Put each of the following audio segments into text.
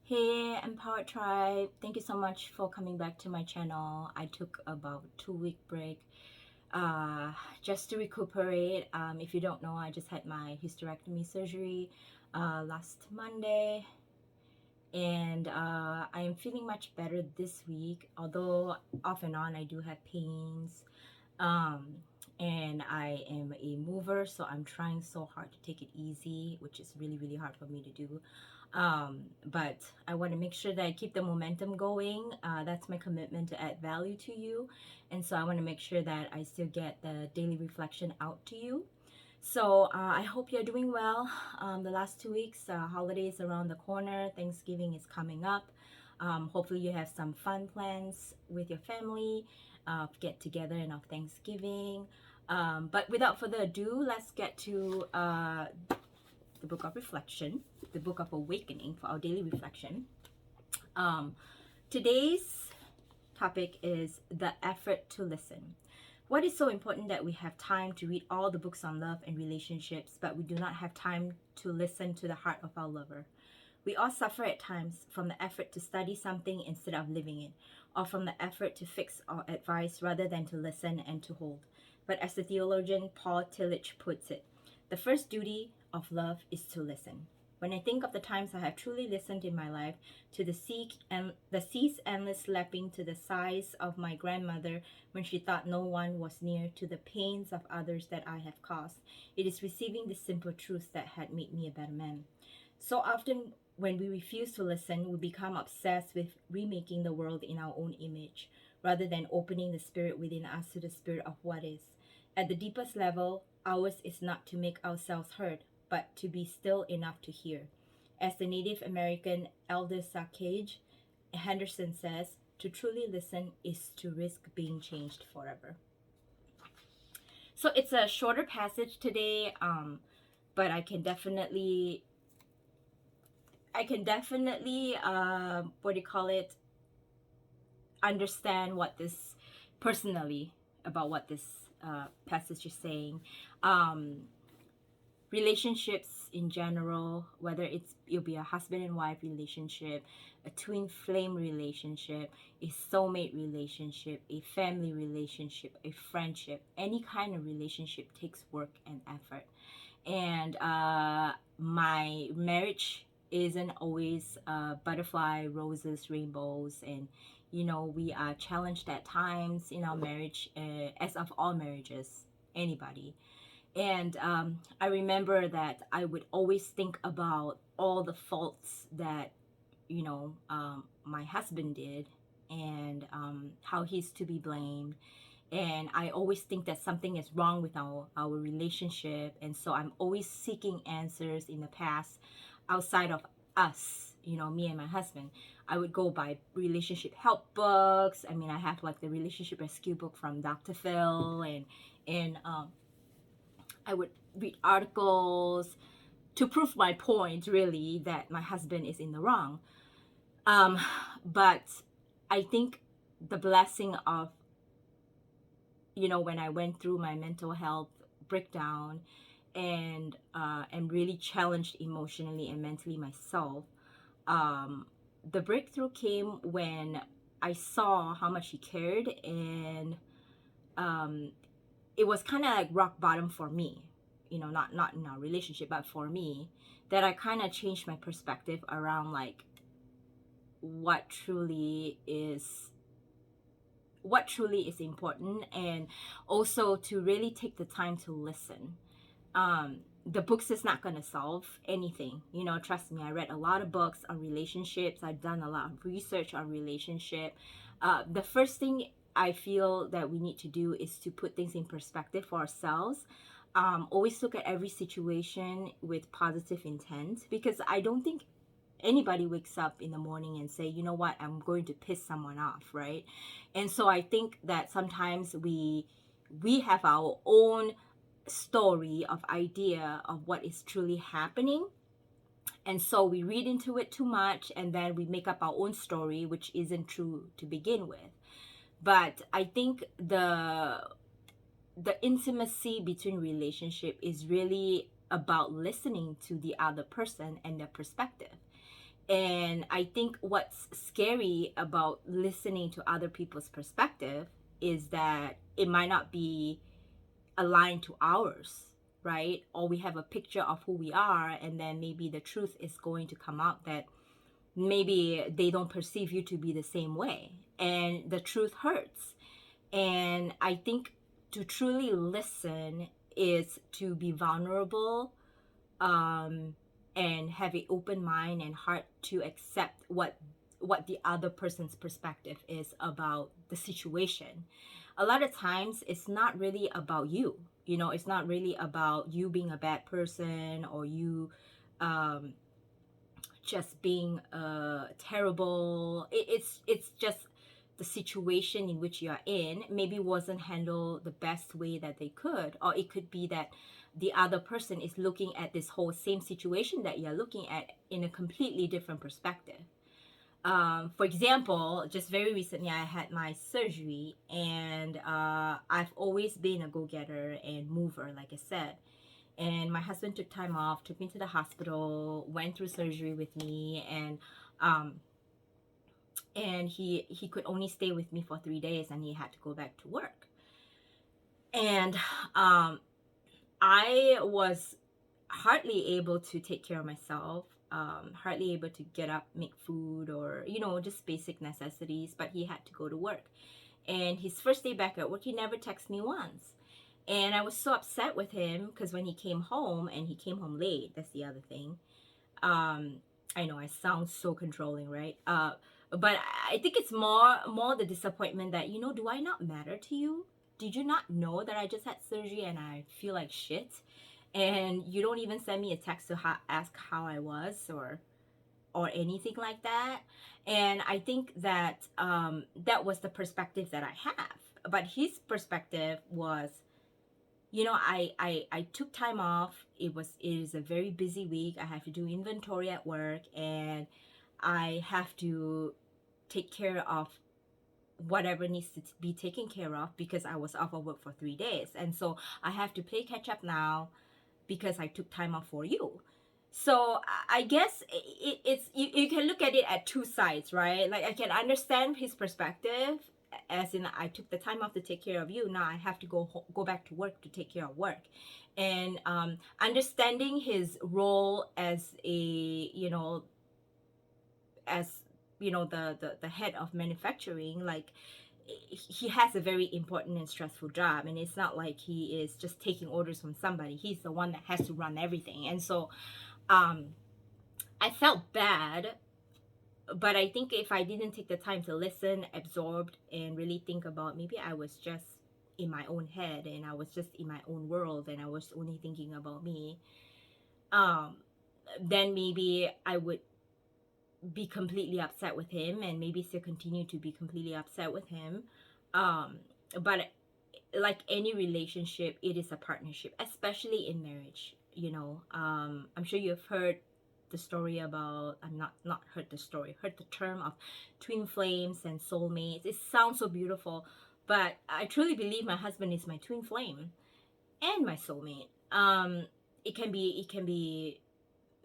Hey, Empowered Tribe. Thank you so much for coming back to my channel. I took about a 2 week break uh, just to recuperate. If you don't know, I just had my hysterectomy surgery last Monday, and I am feeling much better this week. Although off and on, I do have pains. Um, and I am a mover, so I'm trying so hard to take it easy, which is really, really hard for me to do. But I want to make sure that I keep the momentum going. That's my commitment to add value to you. And so I want to make sure that I still get the daily reflection out to you. So I hope you're doing well. The last 2 weeks, holidays around the corner, Thanksgiving is coming up. Hopefully you have some fun plans with your family, get together and of Thanksgiving. But without further ado, let's get to the book of reflection, the book of awakening for our daily reflection. Um, Today's topic is the effort to listen. What is so important that we have time to read all the books on love and relationships, but we do not have time to listen to the heart of our lover? We all suffer at times from the effort to study something instead of living it, or from the effort to fix or advise rather than to listen and to hold. But as the theologian Paul Tillich puts it, the first duty of love is to listen. When I think of the times I have truly listened in my life, to the sea's endless lapping, to the sighs of my grandmother when she thought no one was near, to the pains of others that I have caused, it is receiving the simple truths that had made me a better man. So often, when we refuse to listen, we become obsessed with remaking the world in our own image, rather than opening the spirit within us to the spirit of what is. At the deepest level, ours is not to make ourselves heard, but to be still enough to hear. As the Native American elder Sage Henderson says, to truly listen is to risk being changed forever. So it's a shorter passage today, but I can definitely what do you call it, understand what this personally about what this passage is saying. um Relationships in general, whether it'll be a husband and wife relationship, a twin flame relationship, a soulmate relationship, a family relationship, a friendship, any kind of relationship takes work and effort. And my marriage isn't always butterfly, roses, rainbows, and we are challenged at times in our marriage, as of all marriages, anybody. And I remember that I would always think about all the faults that my husband did, and how he's to be blamed. And I always think that something is wrong with our relationship, and so I'm always seeking answers in the past outside of us, me and my husband. I would go buy relationship help books. I mean, I have like the relationship rescue book from Dr. Phil, and I would read articles to prove my point, really, that my husband is in the wrong. um, but I think the blessing of, when I went through my mental health breakdown, and really challenged emotionally and mentally myself, um, the breakthrough came when I saw how much he cared, and um, it was kind of like rock bottom for me. Not in our relationship, but for me, that I kind of changed my perspective around like what truly is important, and also to really take the time to listen. The books is not going to solve anything, trust me. I read a lot of books on relationships, I've done a lot of research on relationship. The first thing I feel that we need to do is to put things in perspective for ourselves. Always look at every situation with positive intent, because I don't think anybody wakes up in the morning and say, you know what, I'm going to piss someone off, right? And so I think that sometimes we have our own story of idea of what is truly happening, and so we read into it too much, and then we make up our own story which isn't true to begin with. But I think the intimacy between relationship is really about listening to the other person and their perspective. And I think what's scary about listening to other people's perspective is that it might not be aligned to ours, right? Or we have a picture of who we are, and then maybe the truth is going to come out that maybe they don't perceive you to be the same way. And the truth hurts. And I think to truly listen is to be vulnerable, and have an open mind and heart to accept what the other person's perspective is about the situation. A lot of times it's not really about you. You know, it's not really about you being a bad person, or you um, just being terrible. It's just the situation in which you are in maybe wasn't handled the best way that they could, or it could be that the other person is looking at this whole same situation that you're looking at in a completely different perspective. For example, just very recently I had my surgery, and I've always been a go-getter and mover, like I said. And my husband took time off, took me to the hospital, went through surgery with me, um, and he could only stay with me for 3 days, and he had to go back to work. And I was hardly able to take care of myself, hardly able to get up, make food, or just basic necessities. But he had to go to work, and his first day back at work, he never texted me once. And I was so upset with him because when he came home, and he came home late, that's the other thing. um I know I sound so controlling, right? But I think it's more the disappointment that, do I not matter to you? Did you not know that I just had surgery and I feel like shit, and you don't even send me a text to ask how I was, or anything like that? And I think that that was the perspective that I have. But his perspective was, I took time off. It is a very busy week. I have to do inventory at work, and I have to take care of whatever needs to be taken care of because I was off of work for 3 days. And so I have to play catch up now because I took time off for you. So I guess it's you can look at it at two sides, right? Like, I can understand his perspective, as in I took the time off to take care of you. Now I have to go back to work to take care of work, and understanding his role as as the head of manufacturing. Like, he has a very important and stressful job, and it's not like he is just taking orders from somebody. He's the one that has to run everything. And so um I felt bad, but I think if I didn't take the time to listen, absorb, and really think about, maybe I was just in my own head, and I was just in my own world, and I was only thinking about me, um then maybe I would be completely upset with him, and maybe still continue to be completely upset with him. um but like any relationship, it is a partnership, especially in marriage. I'm sure you've heard the story about, I'm not heard the story, heard the term of twin flames and soulmates. It sounds so beautiful, but I truly believe my husband is my twin flame and my soulmate. It can be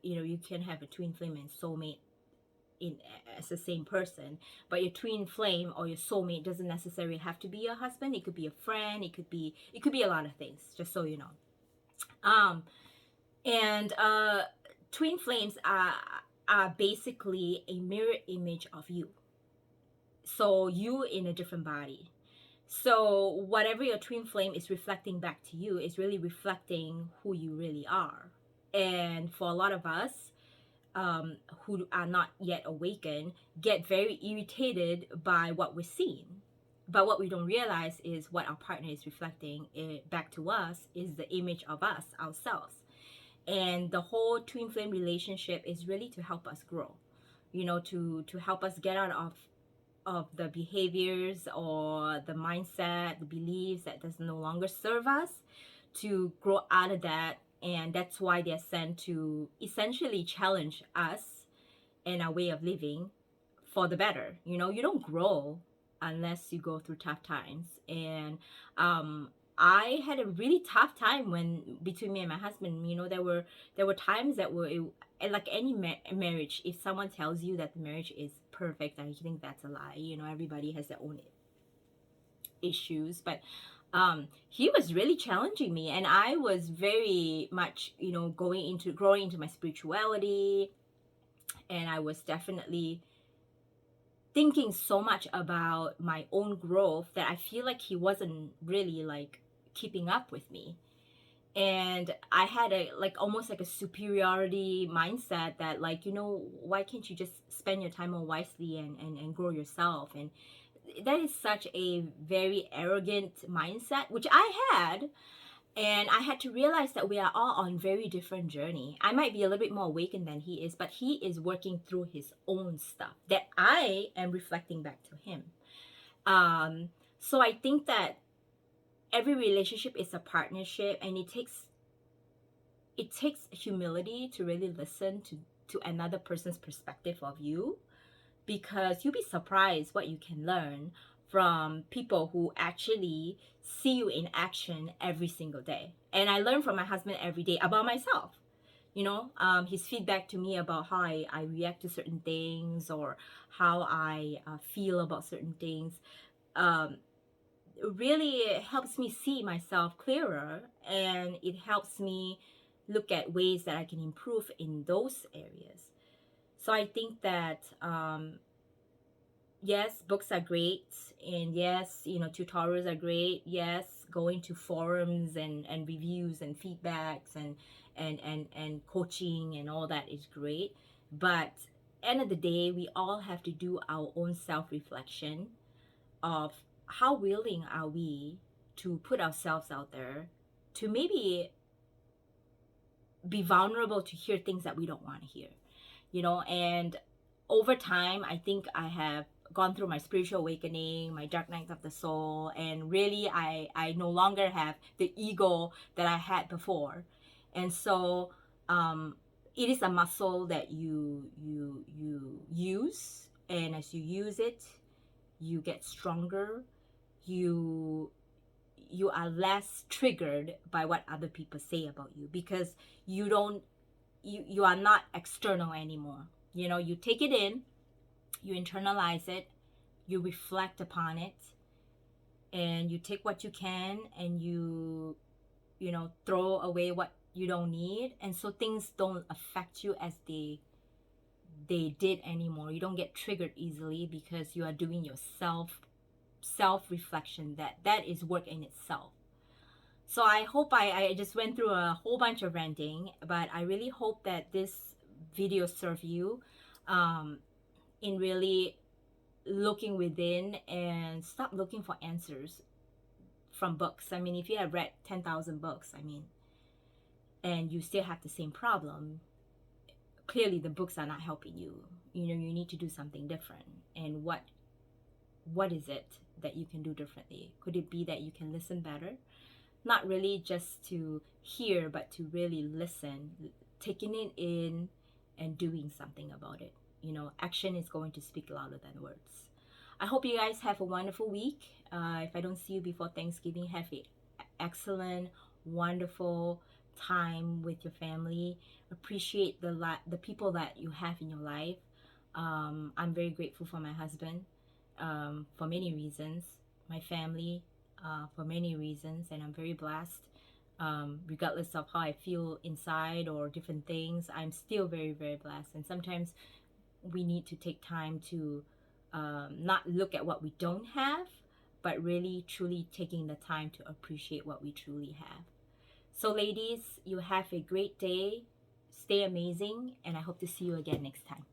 you can have a twin flame and soulmate in as the same person, but your twin flame or your soulmate doesn't necessarily have to be your husband. It could be a friend, it could be a lot of things, just so you know. And twin flames are basically a mirror image of you, so you in a different body. So whatever your twin flame is reflecting back to you is really reflecting who you really are. And for a lot of us, who are not yet awakened, get very irritated by what we're seeing. But what we don't realize is what our partner is reflecting back to us is the image of us, ourselves. And the whole twin flame relationship is really to help us grow, to help us get out of the behaviors or the mindset, the beliefs that does no longer serve us, to grow out of that. And that's why they're sent to essentially challenge us and our way of living for the better. You don't grow unless you go through tough times. And I had a really tough time when between me and my husband. You know, there were times that were like any marriage. If someone tells you that the marriage is perfect, I think that's a lie. You know, everybody has their own issues, but he was really challenging me, and I was very much, you know, growing into my spirituality, and I was definitely thinking so much about my own growth that I feel like he wasn't really like keeping up with me. And I had a like almost like a superiority mindset that, like, you know, why can't you just spend your time more wisely and grow yourself? And that is such a very arrogant mindset, which I had. And I had to realize that we are all on very different journey. I might be a little bit more awakened than he is, but he is working through his own stuff that I am reflecting back to him. So I think that every relationship is a partnership, and it takes humility to really listen to another person's perspective of you, because you'll be surprised what you can learn from people who actually see you in action every single day. And I learn from my husband every day about myself. You know, his feedback to me about how I react to certain things, or how I feel about certain things, um, really helps me see myself clearer, and it helps me look at ways that I can improve in those areas. So I think that yes, books are great, and yes, you know, tutorials are great. Yes, going to forums and reviews and feedbacks and coaching and all that is great. But end of the day, we all have to do our own self-reflection of how willing are we to put ourselves out there, to maybe be vulnerable to hear things that we don't want to hear, you know. And over time, I think I have gone through my spiritual awakening, my dark nights of the soul, and really I no longer have the ego that I had before. And so um it is a muscle that you use, and as you use it, you get stronger. You you are less triggered by what other people say about you, because you don't you are not external anymore. You know, you take it in, you internalize it, you reflect upon it, and you take what you can, and you know, throw away what you don't need. And so things don't affect you as they did anymore. You don't get triggered easily, because you are doing your self reflection. That is work in itself. So I hope I just went through a whole bunch of ranting, but I really hope that this video serve you in really looking within, and stop looking for answers from books. I mean, if you have read 10,000 books, I mean, and you still have the same problem, clearly the books are not helping you. You know, you need to do something different. And what is it that you can do differently? Could it be that you can listen better? Not really just to hear, but to really listen, taking it in and doing something about it. You know, action is going to speak louder than words. I hope you guys have a wonderful week. If I don't see you before Thanksgiving, have an excellent, wonderful time with your family. Appreciate the people that you have in your life. I'm very grateful for my husband, for many reasons, my family, for many reasons, and I'm very blessed. Regardless of how I feel inside or different things, I'm still very, very blessed. And sometimes we need to take time to not look at what we don't have, but really truly taking the time to appreciate what we truly have. So ladies, you have a great day. Stay amazing, and I hope to see you again next time.